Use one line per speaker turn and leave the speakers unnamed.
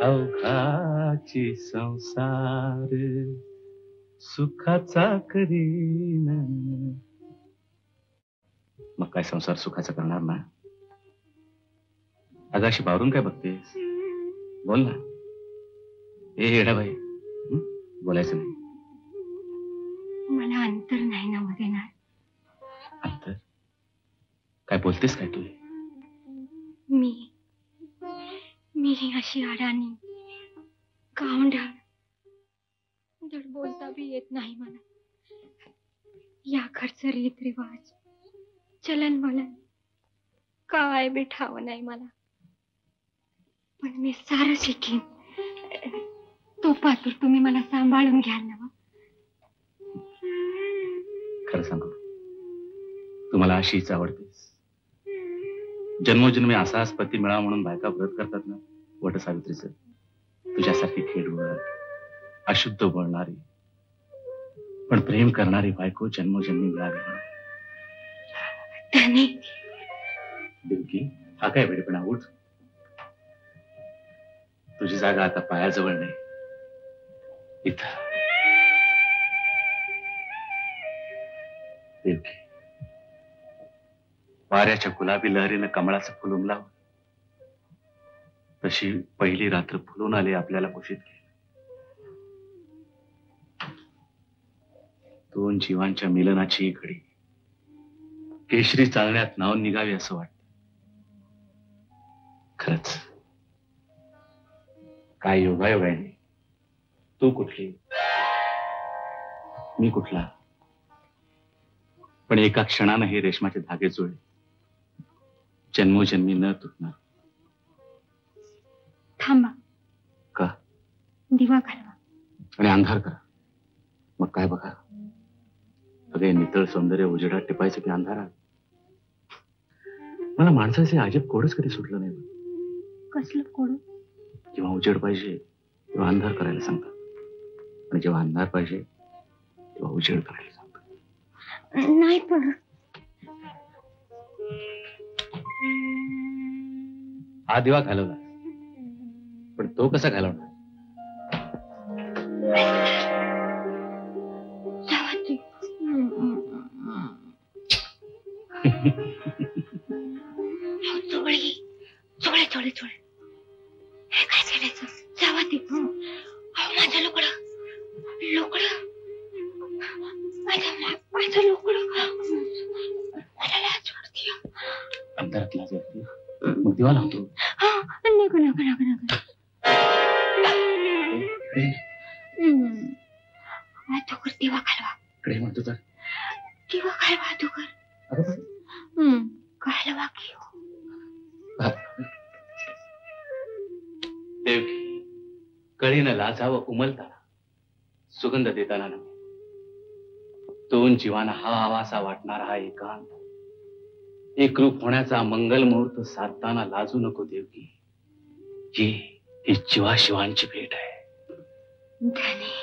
अवघाची संसार सुखाचा करीन. मग काय संसार सुखाचा करणार ना? अगं अशी बावरून काय बघतेस? बोल ना. ए येडाबाई, बोलायचं नाही.
मला अंतर नाही ना मध्ये ना.
अंतर? काय बोलतेस काय तू?
मी अशी अडाणी गावंढळ, धड बोलता भी येत नाही मला. या घरचं रीत रिवाज चलन वलन काय बी ठावं नाही मला. पण मी सारं शिकीन. तो पातूर तुम्ही मला सांभाळून घ्याल ना?
खरं सांगू, तुम्हाला अशीच आवडतेस. जन्मोजन्मी असाच पती मिळावा म्हणून बायका व्रत करतात ना वट सावित्रीचं. तुझ्यासारखी खेडवळ, अशुद्ध बोलणारी पण प्रेम करणारी बायको जन्मोजन्मी मिळावी म्हणून.
त्याने
देवकी, हा काय वेडेपणा? उठ. तुझी जागा आता पायाजवळ नाही, इथं. देवकी, वाऱ्याच्या गुलाबी लहरीनं कमळाचं फुल उमलावं तशी पहिली रात्र फुलून आली आपल्याला कुशीत घे. दोन जीवांच्या मिलनाची घडी केशरी चालण्यात नाव निघावी असं वाटत. खरंच काय योगायोग आहे. तू कुठली, मी कुठला, पण एका क्षणानं हे रेशमाचे धागे जुळले, जन्मोजन्मी न तुटणार.
थांबा.
का?
दिवा घालवा
आणि अंधार करा. मग काय बघा, सगळे नितळ सौंदर्य उजेडात टिपायचं की अंधारात? मला माणसाचे अजब कोडच कधी सुटलं नाही.
कसलं कोड?
जेव्हा उजेड पाहिजे तेव्हा अंधार करायला सांगतात, आणि जेव्हा अंधार पाहिजे तेव्हा उजेड करायला सांगतात.
नाही पण
हा दिवा घालवला, पण तो कसा घालवणार?
चोळे हे काय करायचं? जावा ते. माझं लोकडं माझं लोकडं मला लाज वाटते.
अंधारात लाज वाटते? मग दिवा लावतो.
नका अधोकर दिवा घालवा.
कडे म्हणतो तर
दिवा घालवा अधोकर. घालवा की.
देवकी, कळीनं लाजावं उमलताना, सुगंध देताना नव्हे. दोन जीवांना हा आवासा वाटणारा हा एकांत, एकरूप होण्याचा मंगल मुहूर्त साधताना लाजू नको देवकी. ही जीवाशिवांची भेट आहे.
धनी